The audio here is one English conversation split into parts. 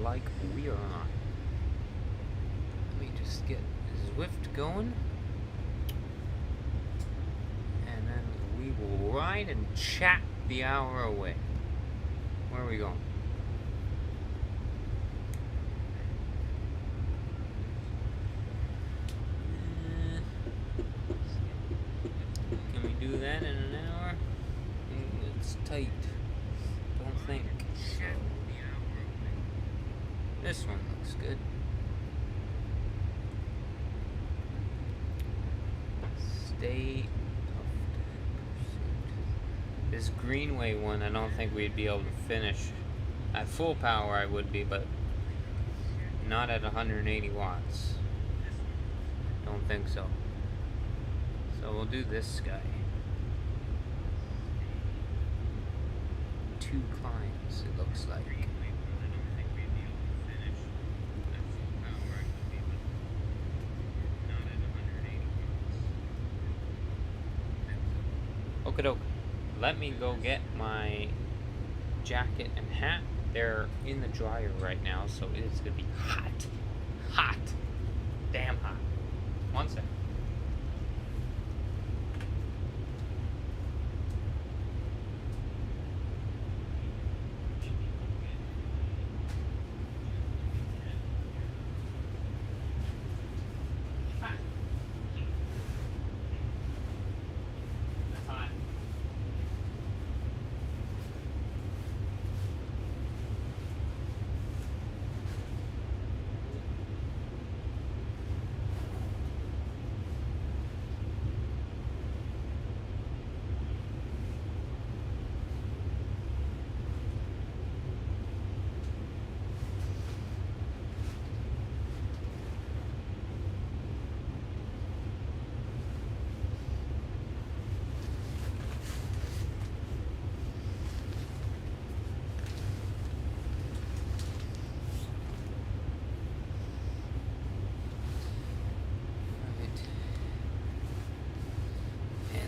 like we are on. Let me just get Zwift going. And then we will ride and chat the hour away. Where are we going? Can we do that in an hour? It's tight. Don't think. So. This one looks good. State of Pursuit. This Greenway one, I don't think we'd be able to finish. At full power I would be, but not at 180 watts. Don't think so. So we'll do this guy. 2 climbs, it looks like. Okie doke. Let me go get my jacket and hat. They're in the dryer right now, so it's gonna be hot. Hot. Damn hot. One sec.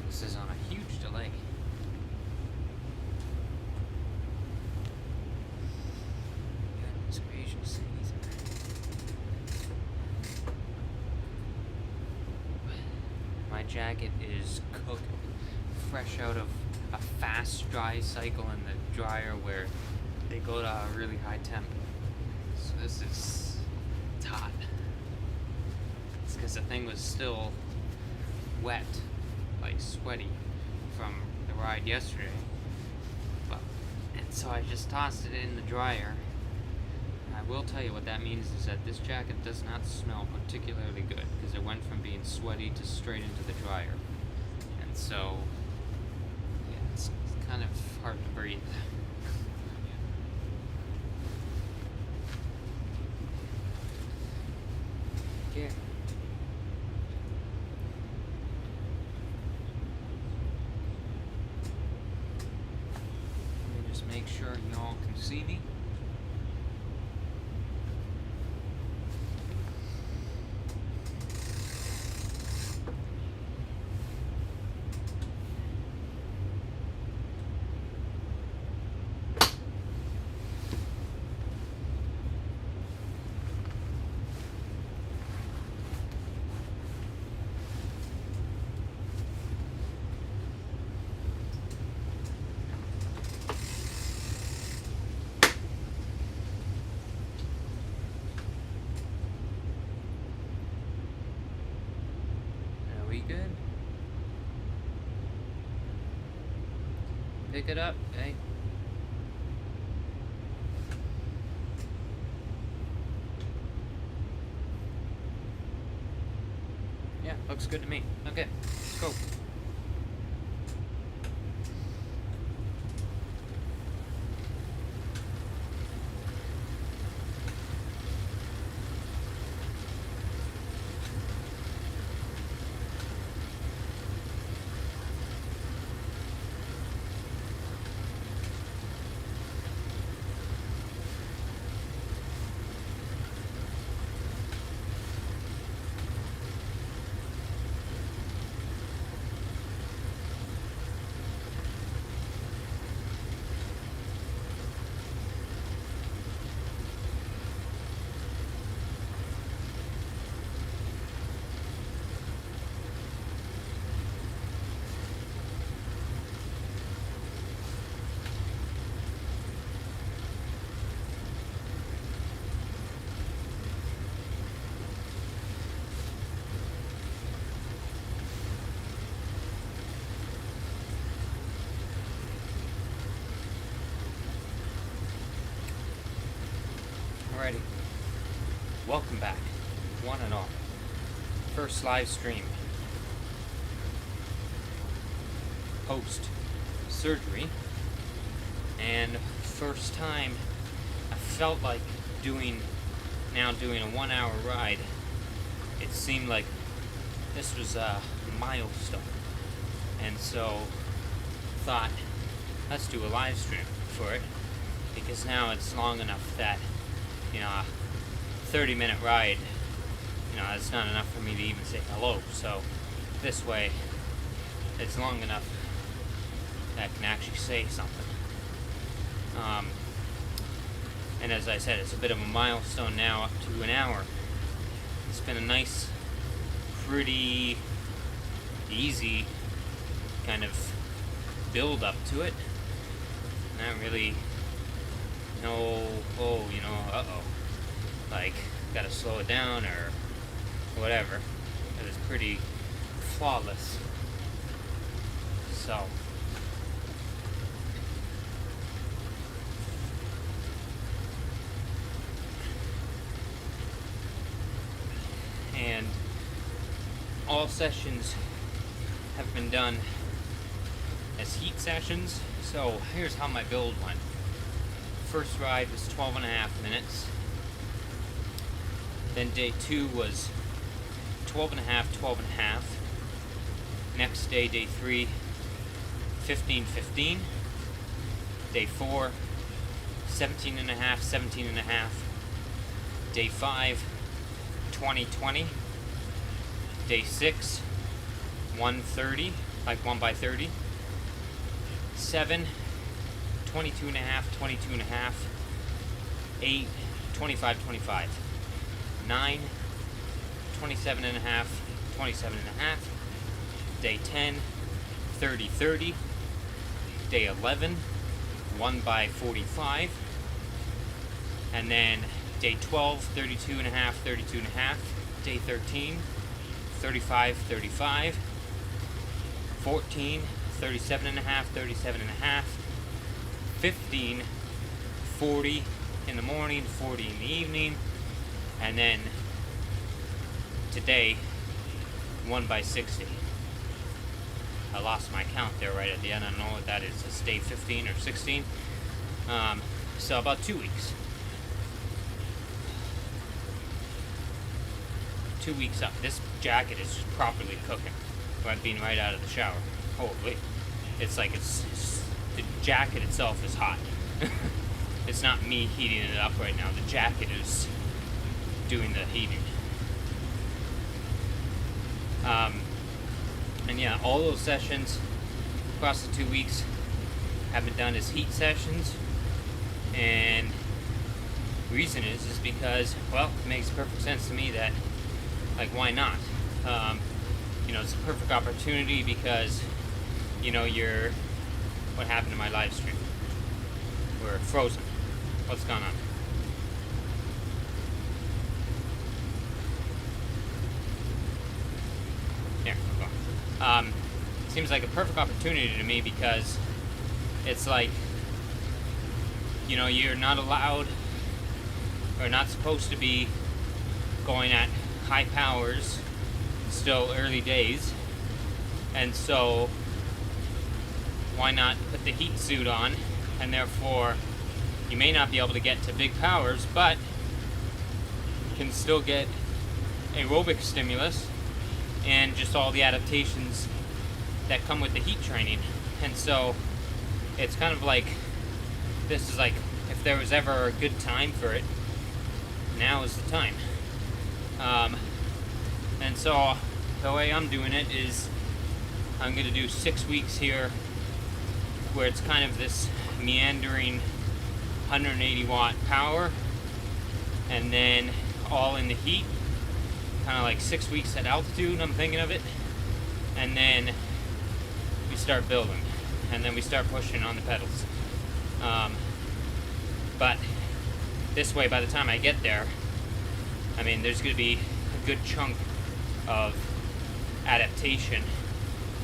This is on a huge delay. Goodness gracious. My jacket is cooked, fresh out of a fast dry cycle in the dryer where they go to a really high temp. So this is, it's hot. It's because the thing was still wet, like sweaty from the ride yesterday, and so I just tossed it in the dryer. I will tell you what that means is that this jacket does not smell particularly good because it went from being sweaty to straight into the dryer, and so yeah, it's kind of hard to breathe. Yeah. Make sure y'all can see me. Good. Pick it up, okay? Yeah, looks good to me. Okay, let's go. one and all. First live stream post surgery, and first time I felt like doing a 1 hour ride. It seemed like this was a milestone, and so thought, let's do a live stream for it, because now it's long enough that, a 30-minute ride, it's not enough for me to even say hello. So this way, it's long enough that I can actually say something. And as I said, it's a bit of a milestone now, up to an hour. It's been a nice, pretty easy kind of build up to it. Not really like, gotta slow it down or whatever. It was pretty flawless. So and all sessions have been done as heat sessions. So here's how my build went. First ride was 12.5 minutes. Then day 2 was 12.5, 12.5. Next day, day 3, 15, 15. Day 4, 17.5, 17.5. Day 5, 20, 20. Day 6, 1:30, like 1 by 30. 7, 22.5, 22.5. 8, 25, 25. 9, 27.5, 27.5. Day 10, 30, 30. Day 11, 1 by 45. And then day 12, 32.5, 32.5. Day 13, 35, 35. 14, 37.5, 37.5. 15, 40 in the morning, 40 in the evening. And then today, 1 by 60. I lost my count there right at the end. I don't know what that is. It's day 15 or 16. So about 2 weeks. 2 weeks up. This jacket is just properly cooking. By being right out of the shower. Holy. It's like the jacket itself is hot. It's not me heating it up right now. The jacket is doing the heating. And yeah, all those sessions across the 2 weeks have been done as heat sessions. And the reason is because, well, it makes perfect sense to me that, like, why not? It's a perfect opportunity because, what happened to my live stream? We're frozen. What's going on? There, we're going. Seems like a perfect opportunity to me because it's like, you're not allowed or not supposed to be going at high powers, still early days, and so why not put the heat suit on, and therefore you may not be able to get to big powers, but can still get aerobic stimulus and just all the adaptations that come with the heat training. And so it's kind of like, this is like, if there was ever a good time for it, now is the time. And so the way I'm doing it is I'm going to do 6 weeks here where it's kind of this meandering 180 watt power, and then all in the heat, kind of like 6 weeks at altitude, I'm thinking of it, and then we start building, and then we start pushing on the pedals. But this way, by the time I get there, there's going to be a good chunk of adaptation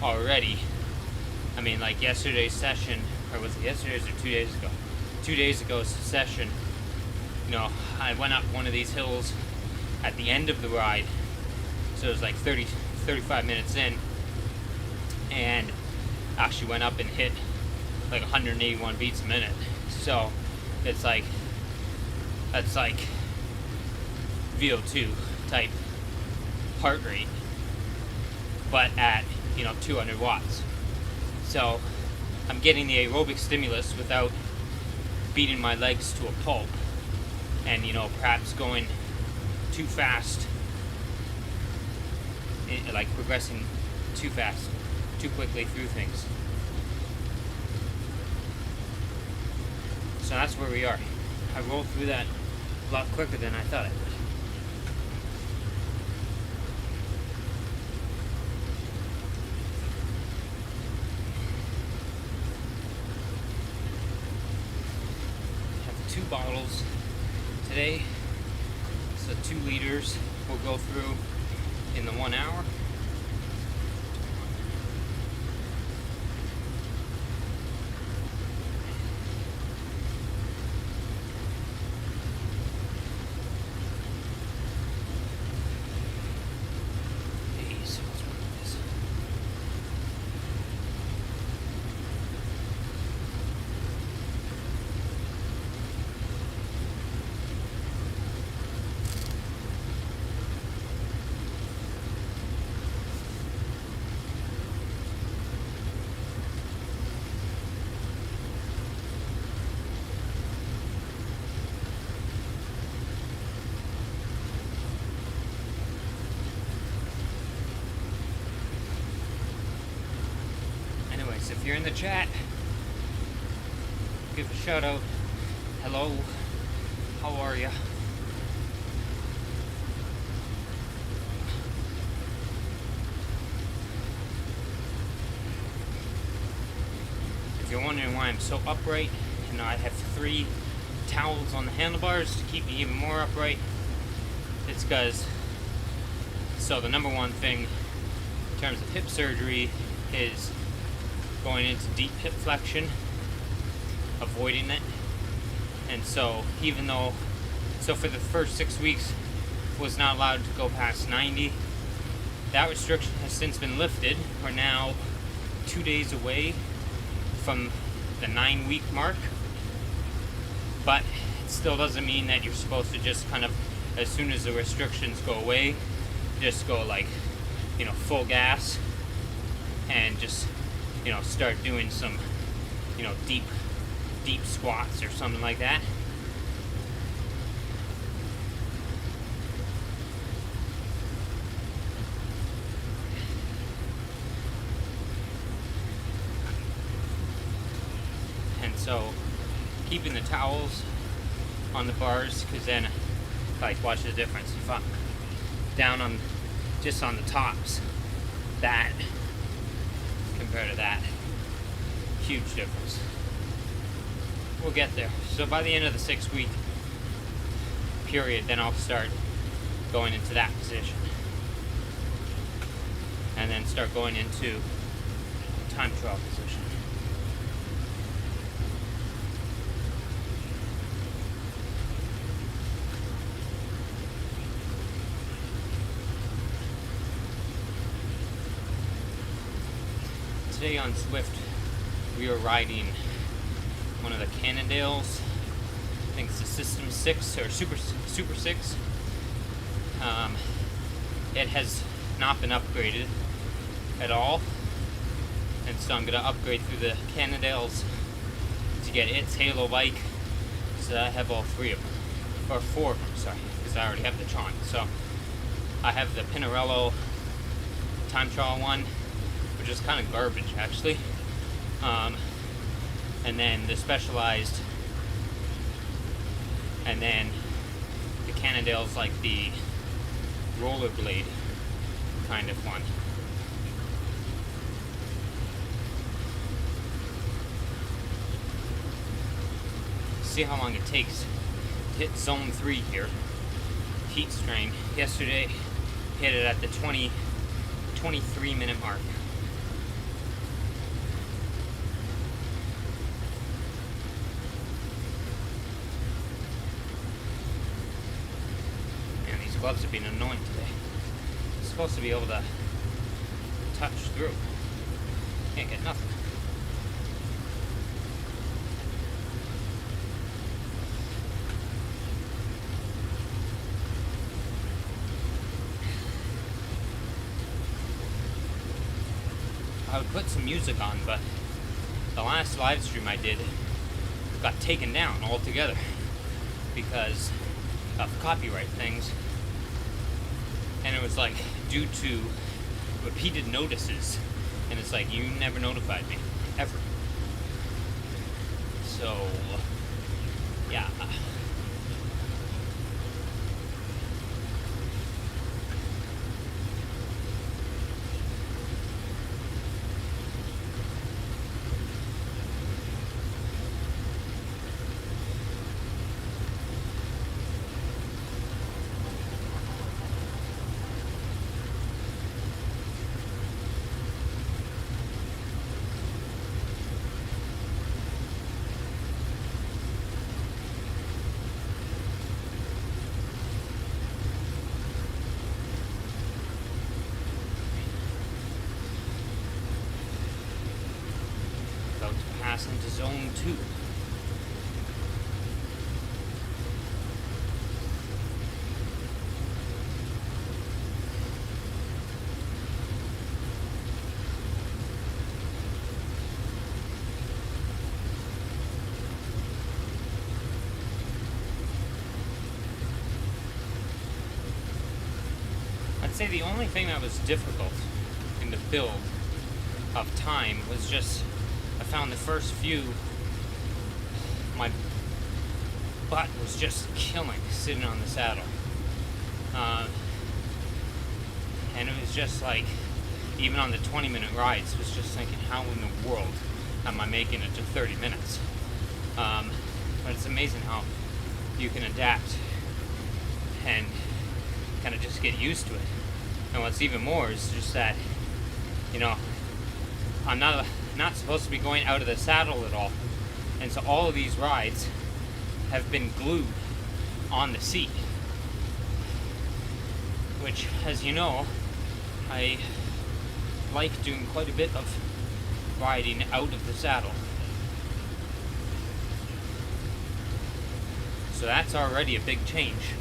already. Like yesterday's session, or was it yesterday's or 2 days ago? 2 days ago's session, I went up one of these hills at the end of the ride. So it was like 35 minutes in, and actually went up and hit like 181 beats a minute. So it's like, that's like VO2 type heart rate, but at 200 watts. So I'm getting the aerobic stimulus without beating my legs to a pulp, and perhaps going too fast, like progressing too fast, too quickly through things. So that's where we are. I rolled through that a lot quicker than I thought I would. Have 2 bottles today, so 2 liters we'll go through in the 1 hour. If you're in the chat, give a shout out. Hello, how are ya? If you're wondering why I'm so upright, I have 3 towels on the handlebars to keep me even more upright. It's because, so the number one thing in terms of hip surgery is going into deep hip flexion, avoiding it. And so even though, for the first 6 weeks was not allowed to go past 90, that restriction has since been lifted. We're now 2 days away from the 9-week mark, but it still doesn't mean that you're supposed to just kind of, as soon as the restrictions go away, just go like, full gas and just start doing some, deep squats or something like that. And so, keeping the towels on the bars, because then, like, watch the difference. If I'm down on, just on the tops, that compared to that, huge difference. We'll get there. So by the end of the 6-week period, then I'll start going into that position, and then start going into time trial position. Today on Swift, we are riding one of the Cannondales. I think it's the System 6 or Super 6. It has not been upgraded at all, and so I'm going to upgrade through the Cannondales to get its Halo bike, so I have all 3 of them, or 4 of them, sorry, because I already have the Tron. So I have the Pinarello time trial one, which is kind of garbage actually, and then the Specialized, and then the Cannondale's like the rollerblade kind of one. See how long it takes to hit zone 3 here. Heat strain. Yesterday hit it at the 23 minute mark. gloves are being annoying today. I'm supposed to be able to touch through. Can't get nothing. I would put some music on, but the last live stream I did got taken down altogether because of copyright things. And it was like due to repeated notices. And it's like, you never notified me. Ever. So, yeah. About to pass into zone 2. I'd say the only thing that was difficult in the build of time was just, I found the first few, my butt was just killing sitting on the saddle. And it was just like, even on the 20-minute rides, was just thinking, how in the world am I making it to 30 minutes? But it's amazing how you can adapt and kind of just get used to it. And what's even more is just that, you know, I'm not supposed to be going out of the saddle at all. And so all of these rides have been glued on the seat. Which, as you know, I like doing quite a bit of riding out of the saddle. So that's already a big change.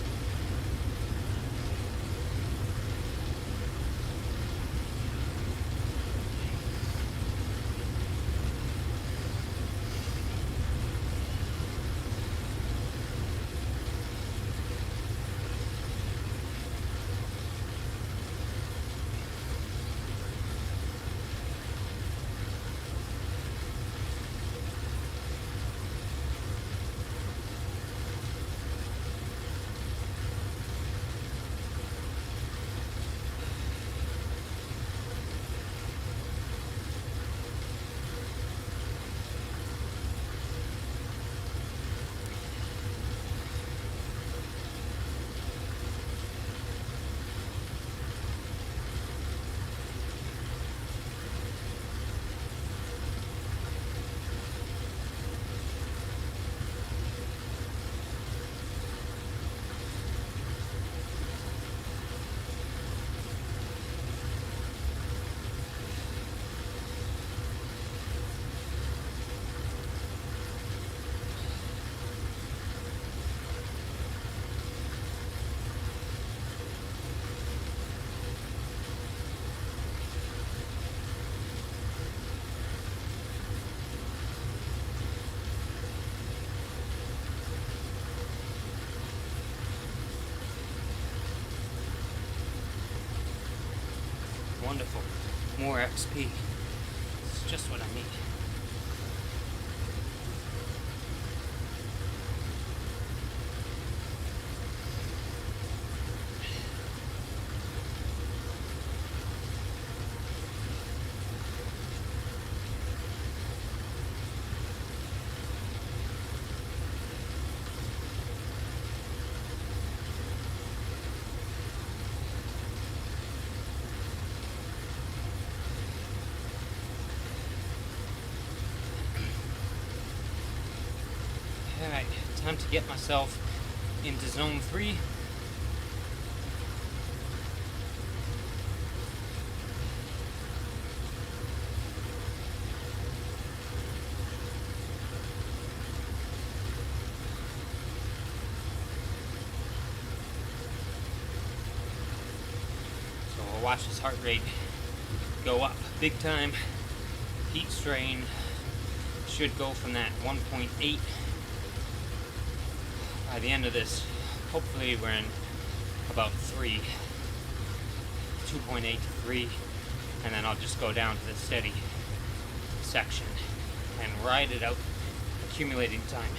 Wonderful. More XP. It's just what I need. Alright, time to get myself into zone 3. we'll watch his heart rate go up big time. Heat strain should go from that 1.8 by the end of this. Hopefully we're in about 3, 2.8 to 3, and then I'll just go down to the steady section and ride it out, accumulating time.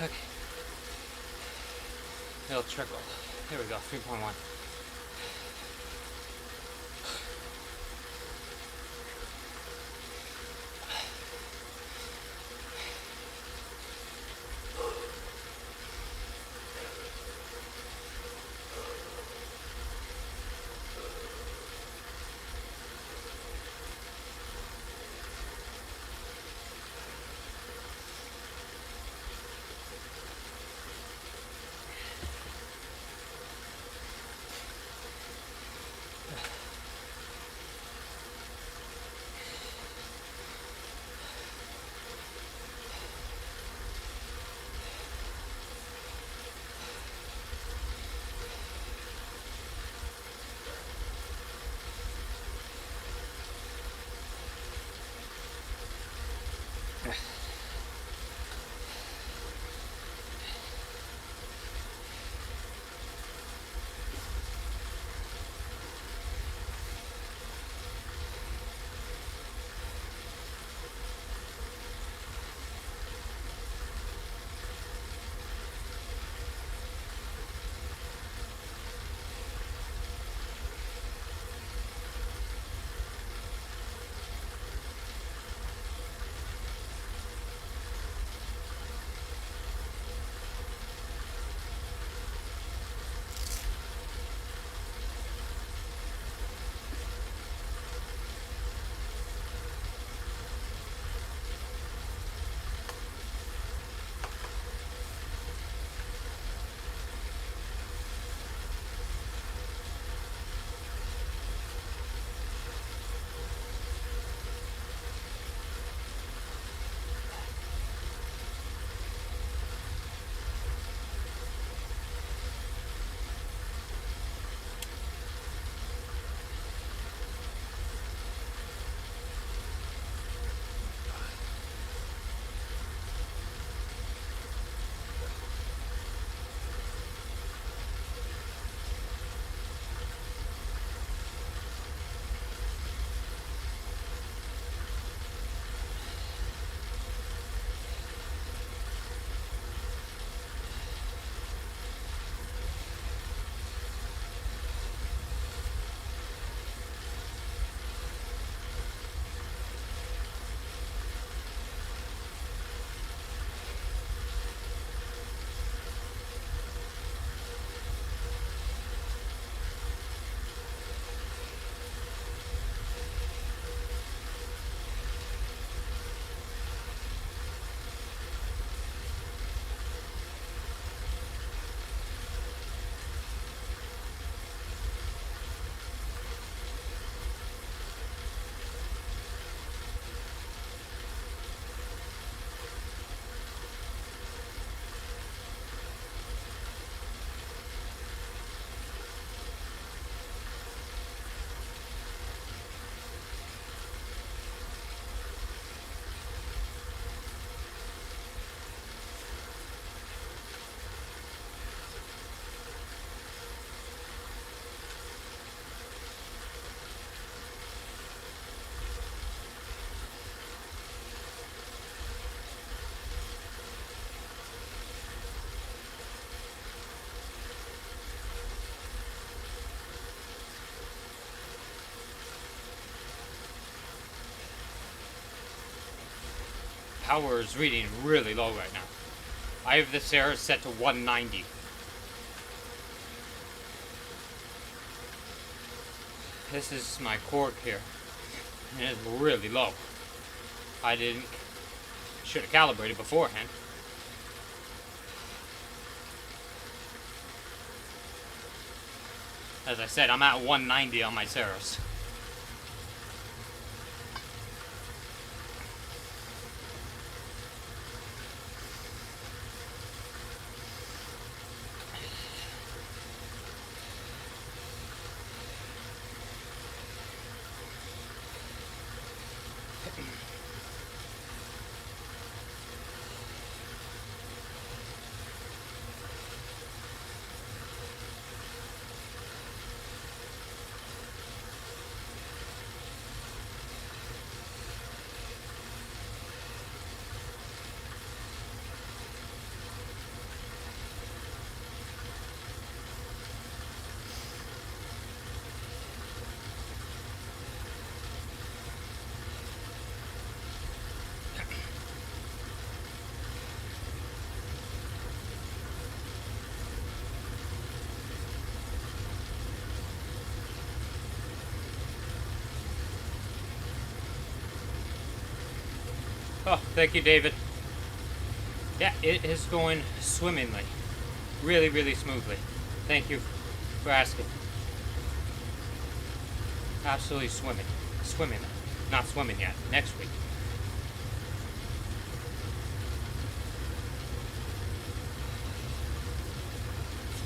Okay. It'll trickle. Here we go, 3.1. Power is reading really low right now. I have this error set to 190. This is my cord here, and it's really low. I should have calibrated beforehand. As I said, I'm at 190 on my Ceros. Oh, thank you, David. Yeah, it is going swimmingly. Really, really smoothly. Thank you for asking. Absolutely swimming. Swimming. Not swimming yet. Next week.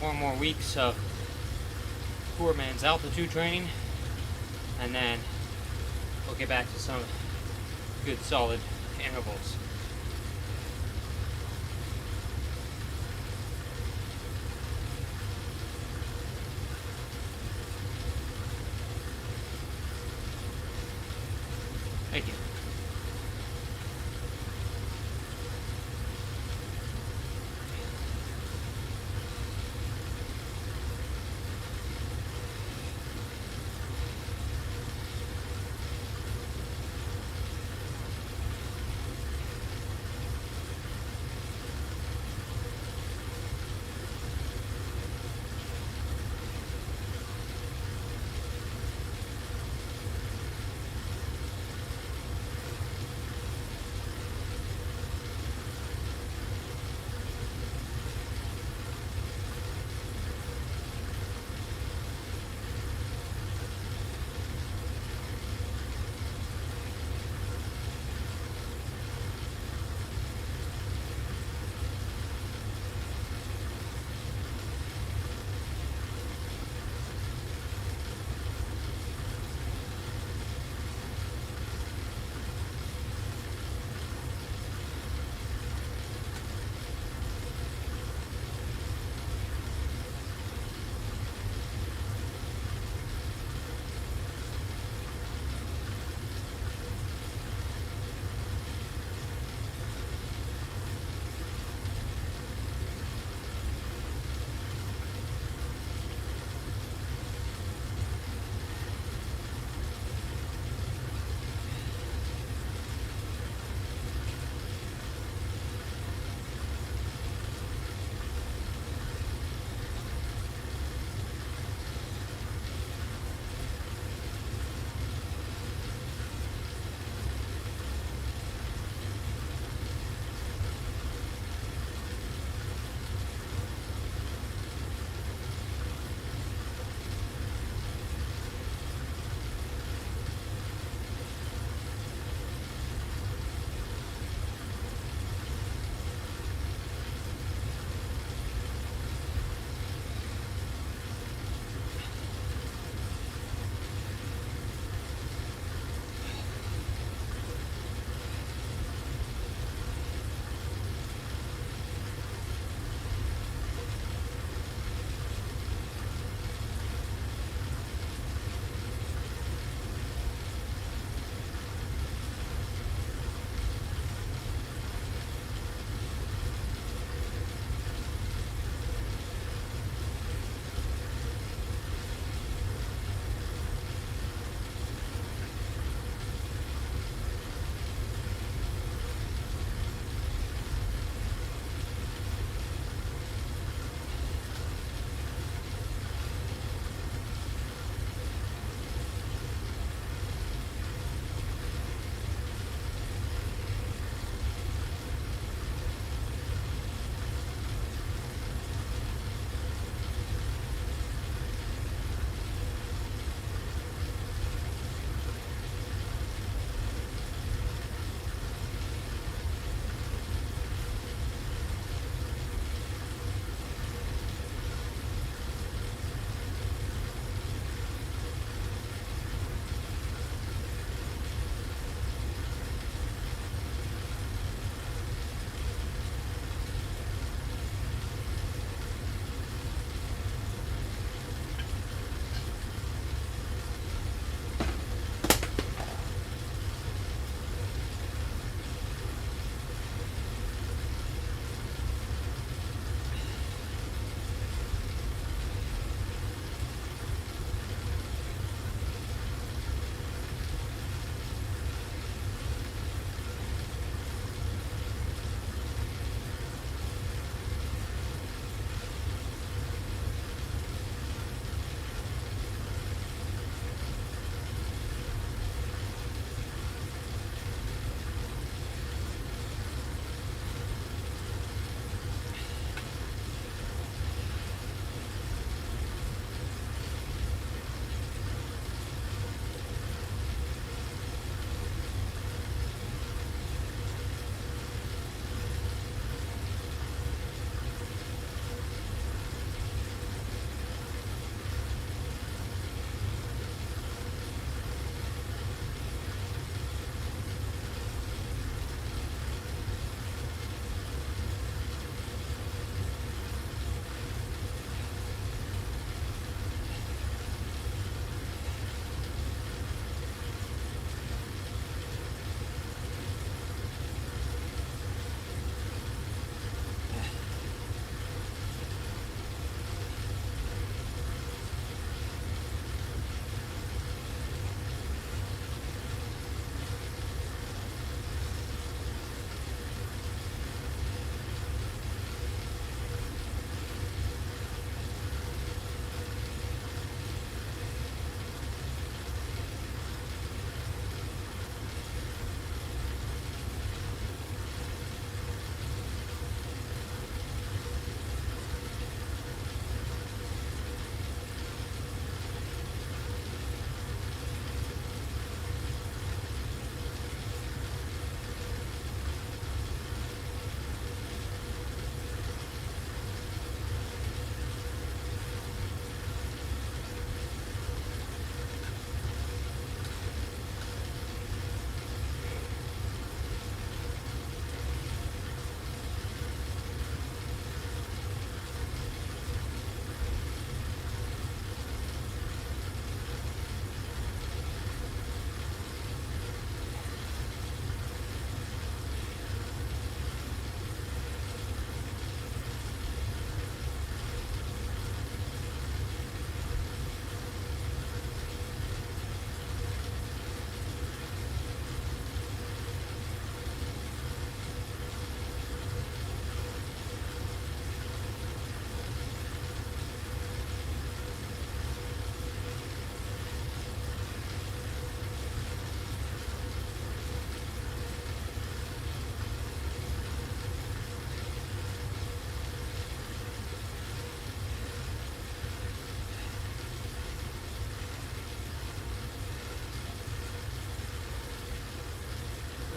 4 more weeks of poor man's altitude training, and then we'll get back to some good solid intervals. Thank you.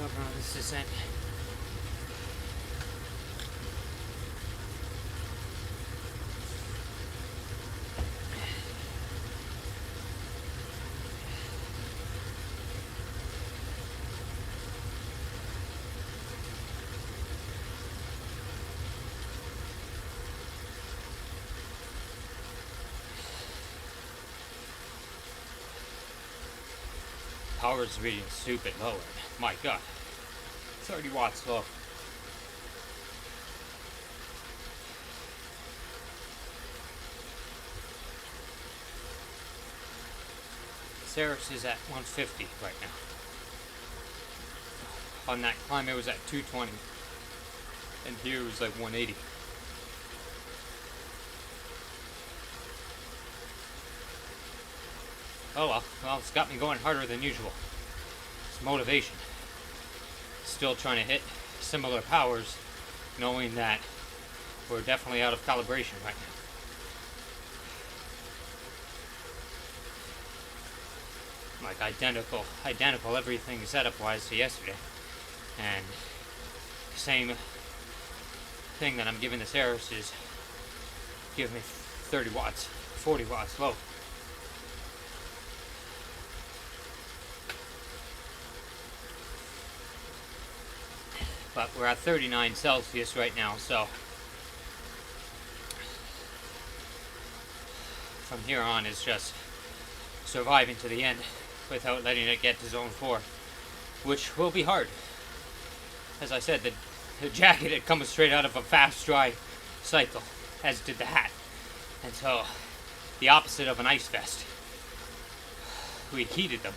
Working on this descent. Power is reading stupid low. My god. 30 watts low. Ceres is at 150 right now. On that climb it was at 220. And here it was like 180. Oh well, it's got me going harder than usual. It's motivation. Still trying to hit similar powers, knowing that we're definitely out of calibration right now. Like identical everything setup wise to yesterday. And same thing that I'm giving the Ceres is give me 30 watts, 40 watts low. But we're at 39 Celsius right now, so from here on is just surviving to the end without letting it get to zone 4, which will be hard. As I said, the jacket had come straight out of a fast dry cycle, as did the hat. And so, the opposite of an ice vest. We heated them.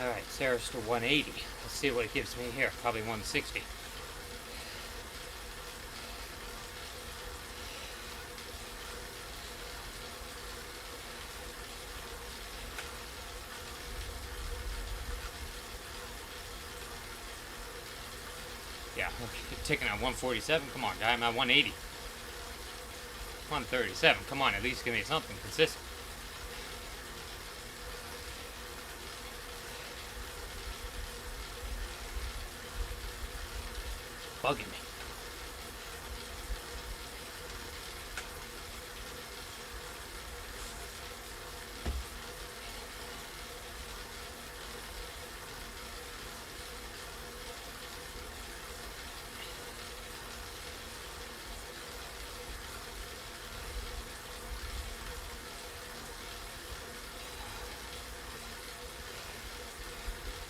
Alright, Ceres to 180. Let's see what it gives me here. Probably 160. Yeah, okay, ticking at 147. Come on, guy, I'm at 180. 137. Come on, at least give me something consistent. Bugging me.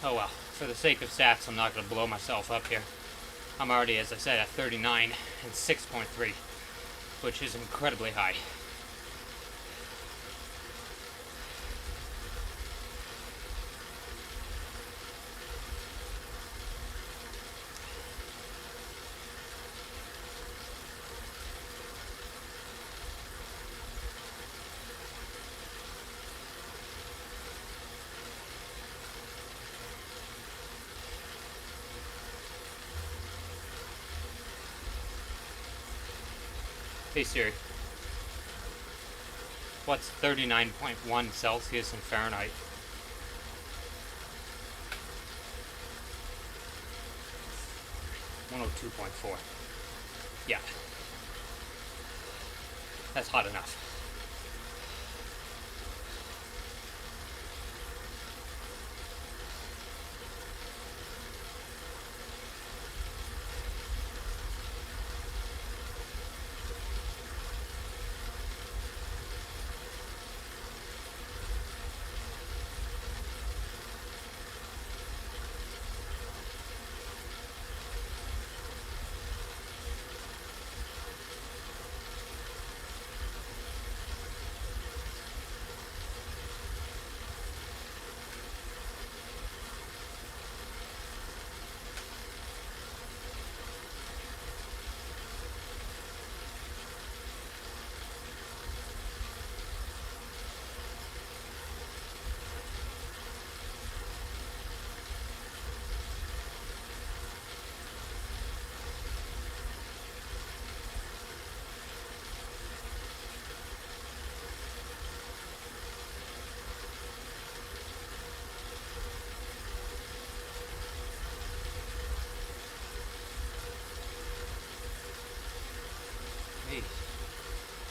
Oh well, for the sake of stats, I'm not going to blow myself up here. I'm already, as I said, at 39 and 6.3, which is incredibly high. Hey Siri, what's 39.1 Celsius in Fahrenheit? (102.4). Yeah, that's hot enough.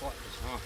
What is wrong?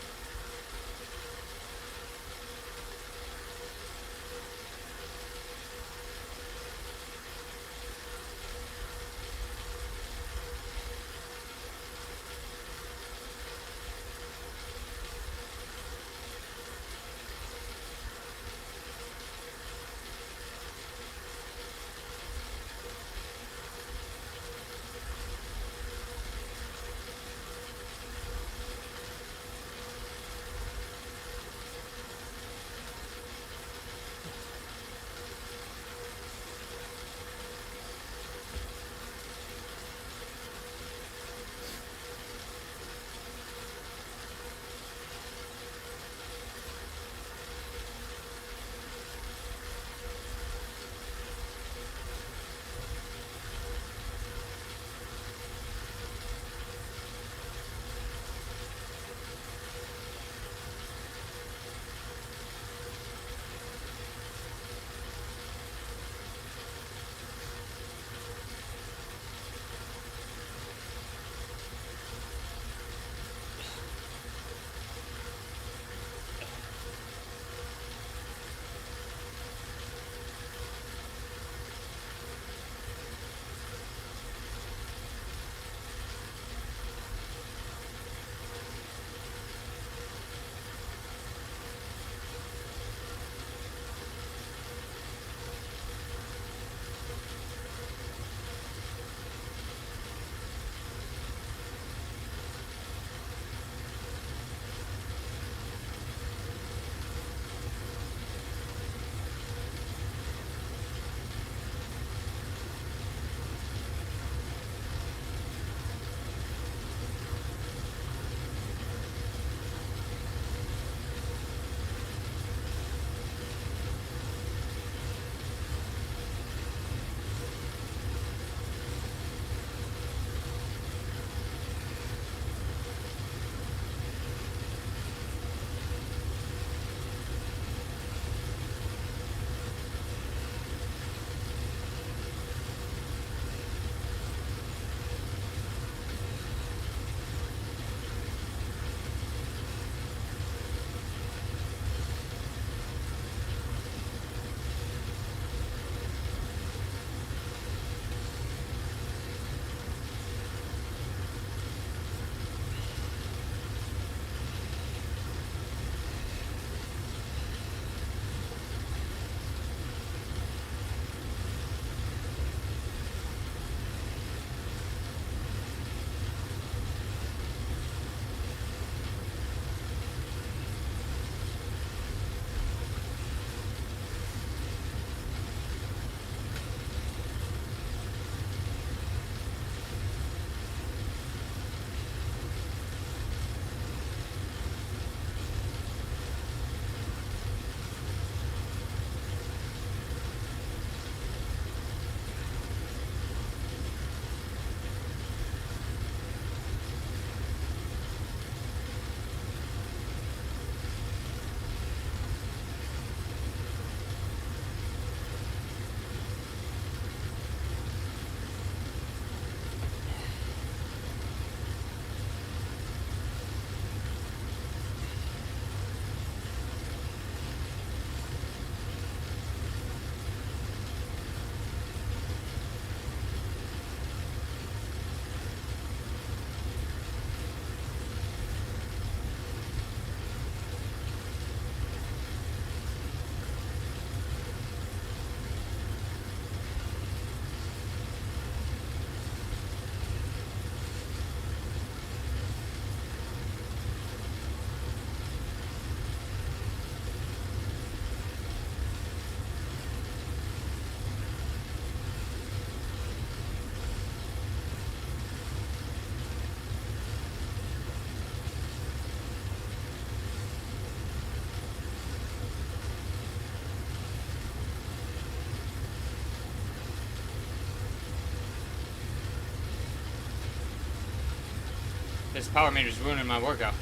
This power meter's ruining my workout.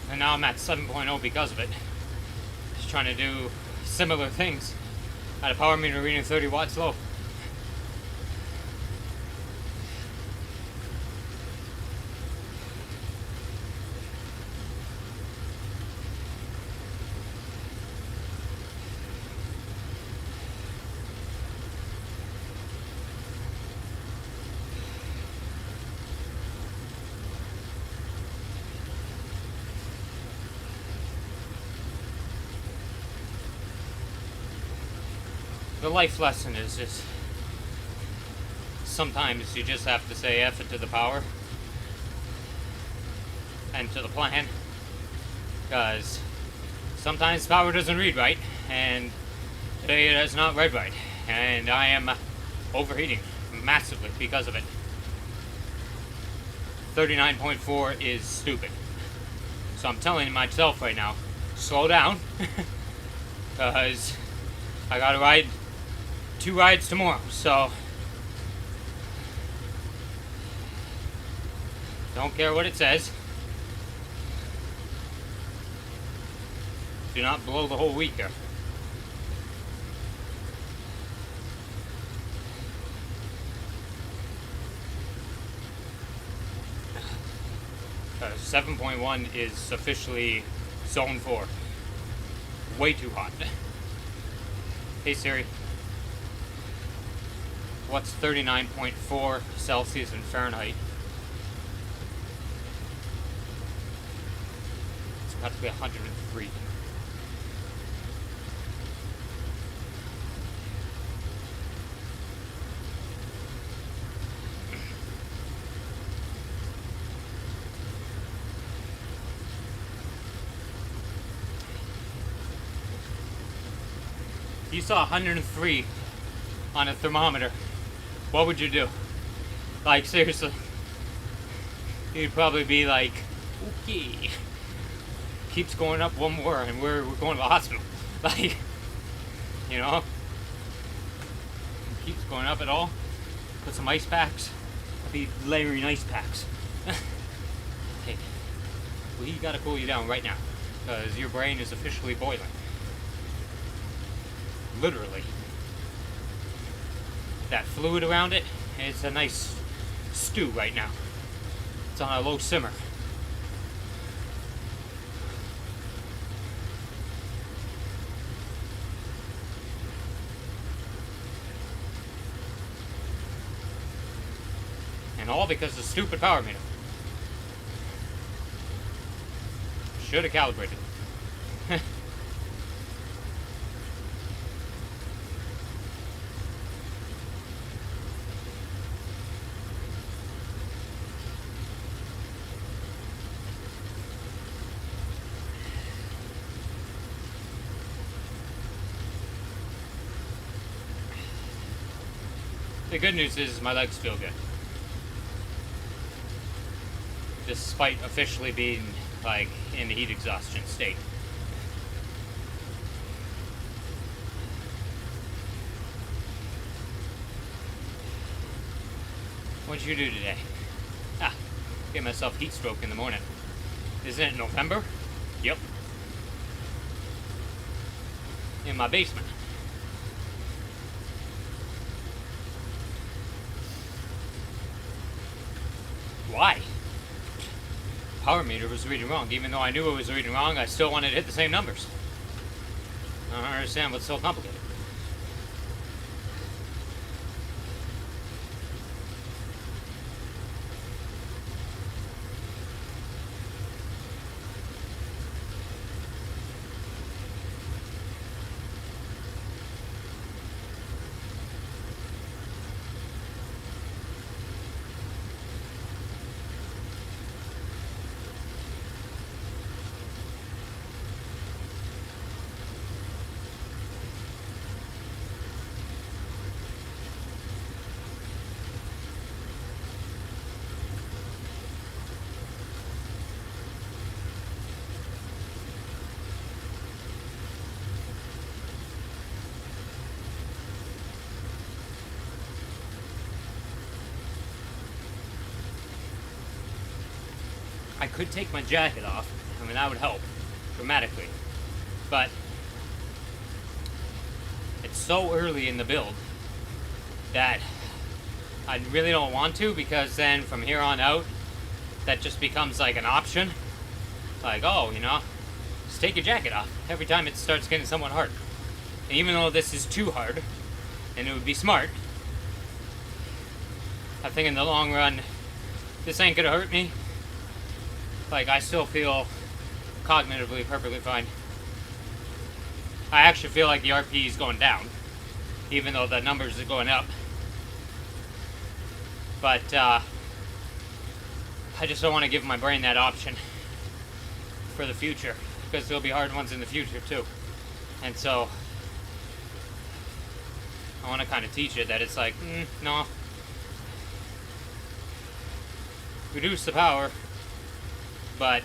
And now I'm at 7.0 because of it. Just trying to do similar things at a power meter reading 30 watts low. the life lesson is just sometimes you just have to say F it to the power and to the plan, because sometimes power doesn't read right, and today it has not read right, and I am overheating massively because of it. 39.4 is stupid. So I'm telling myself right now, slow down, because I gotta ride 2 rides tomorrow, so don't care what it says. Do not blow the whole week here. 7.1 is officially zone 4. Way too hot. Hey Siri, what's 39.4 Celsius in Fahrenheit? It's got to be 103. If you saw 103 on a thermometer, what would you do? Like, seriously. You'd probably be like, okay. Keeps going up one more and we're going to the hospital. Like, you know? Keeps going up at all. Put some ice packs. I'll be layering ice packs. Hey, we gotta cool you down right now, because your brain is officially boiling. Literally. That fluid around it, it's a nice stew right now. It's on a low simmer. And all because of the stupid power meter. Should have calibrated. The good news is my legs feel good. Despite officially being, like, in the heat exhaustion state. What'd you do today? Get myself heat stroke in the morning. Isn't it November? Yep. In my basement. Why? Power meter was reading wrong. Even though I knew it was reading wrong, I still wanted to hit the same numbers. I don't understand what's so complicated. I could take my jacket off. I mean, that would help dramatically. But it's so early in the build that I really don't want to, because then from here on out, that just becomes like an option. Like, oh, you know, just take your jacket off every time it starts getting somewhat hard. And even though this is too hard, and it would be smart, I think in the long run, this ain't gonna hurt me. Like, I still feel cognitively perfectly fine. I actually feel like the RP is going down. even though the numbers are going up. But I just don't want to give my brain that option for the future, because there'll be hard ones in the future too. And so I want to kind of teach it that it's like, no, reduce the power, but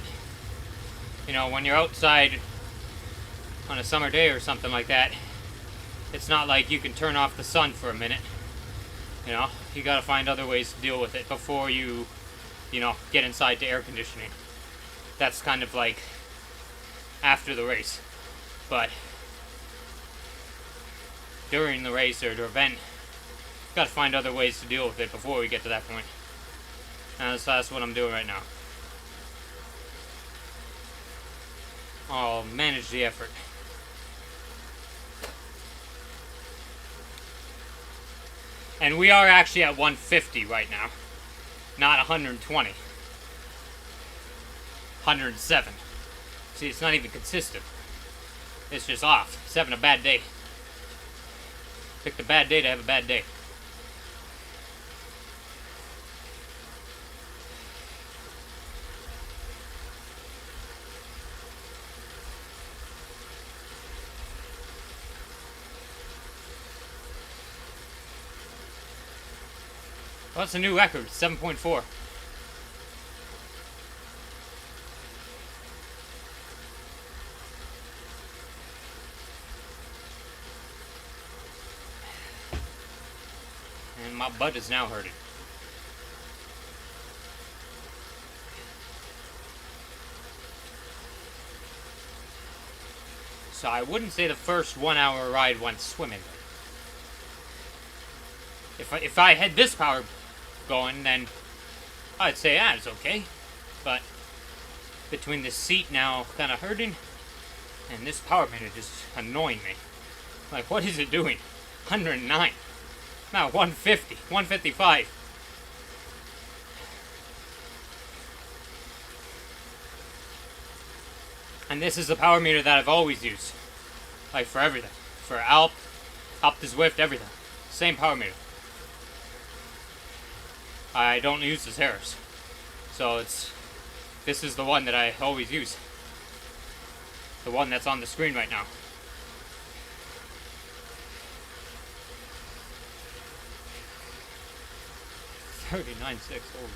when you're outside on a summer day or something like that, it's not like you can turn off the sun for a minute. You gotta find other ways to deal with it before you get inside to air conditioning. That's kind of like after the race. But during the race or the event, you gotta find other ways to deal with it before we get to that point. And that's what I'm doing right now. I'll manage the effort. And we are actually at 150 right now, not 120. 107. See, it's not even consistent. It's just off. It's having a bad day. Picked a bad day to have a bad day. Well, that's a new record, 7.4. And my butt is now hurting. So I wouldn't say the first 1 hour ride went swimmingly. If I had this power going, then I'd say, it's okay. But between the seat now kind of hurting and this power meter just annoying me. Like, what is it doing? 109. Now 150, 155. And this is the power meter that I've always used. Like, for everything. For Alp to Zwift, everything. Same power meter. I don't use the Ceres. So this is the one that I always use. The one that's on the screen right now. 39.6, holy.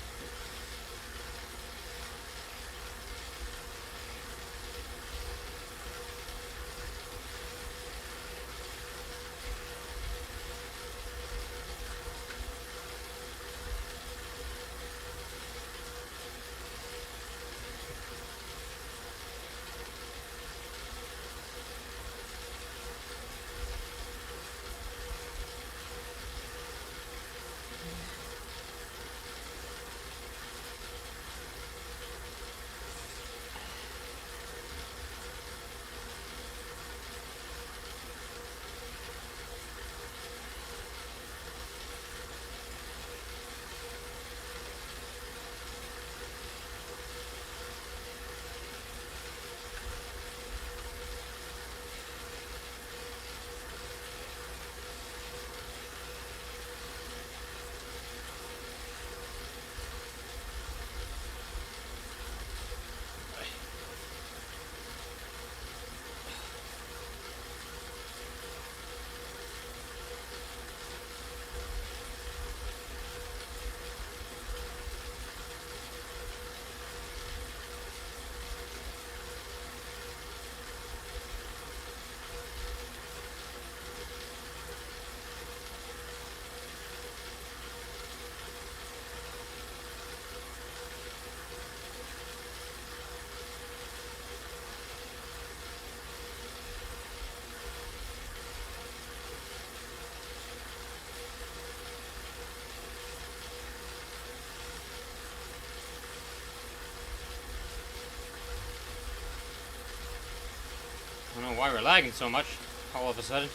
I don't know why we're lagging so much all of a sudden.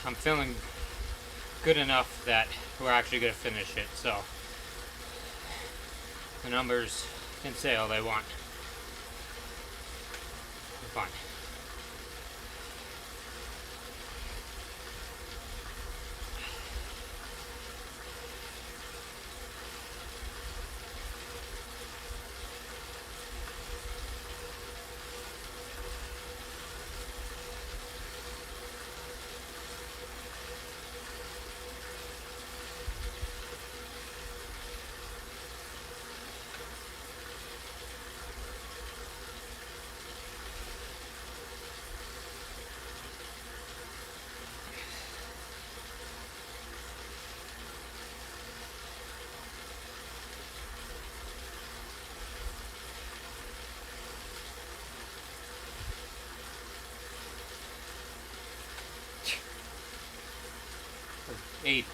I'm feeling good enough that we're actually going to finish it. So the numbers can say all they want. Fine. Eight.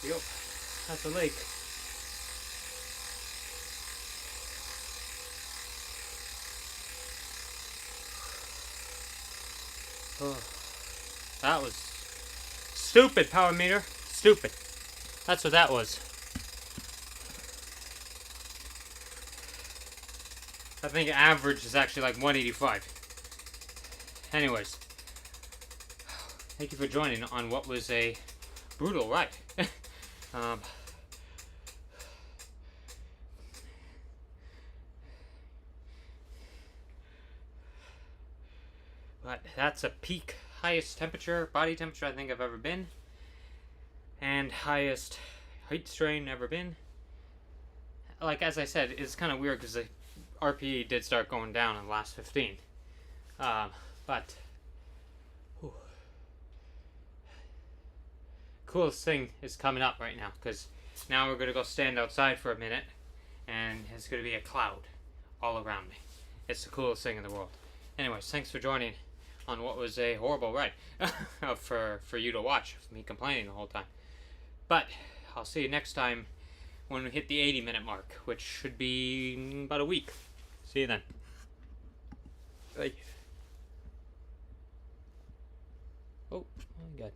Yep, that's a lake. Oh, that was stupid, power meter. Stupid. That's what that was. I think average is actually like 185. Anyways, thank you for joining on what was a brutal ride. um, but that's a peak highest temperature, body temperature I think I've ever been, and highest height strain ever been. Like as I said, it's kind of weird because the RPE did start going down in the last 15. But whew, coolest thing is coming up right now, because now we're going to go stand outside for a minute and it's going to be a cloud all around me. It's the coolest thing in the world. Anyways, thanks for joining on what was a horrible ride for you to watch, me complaining the whole time. But I'll see you next time when we hit the 80-minute mark, which should be about a week. See you then. Bye. Oh my god.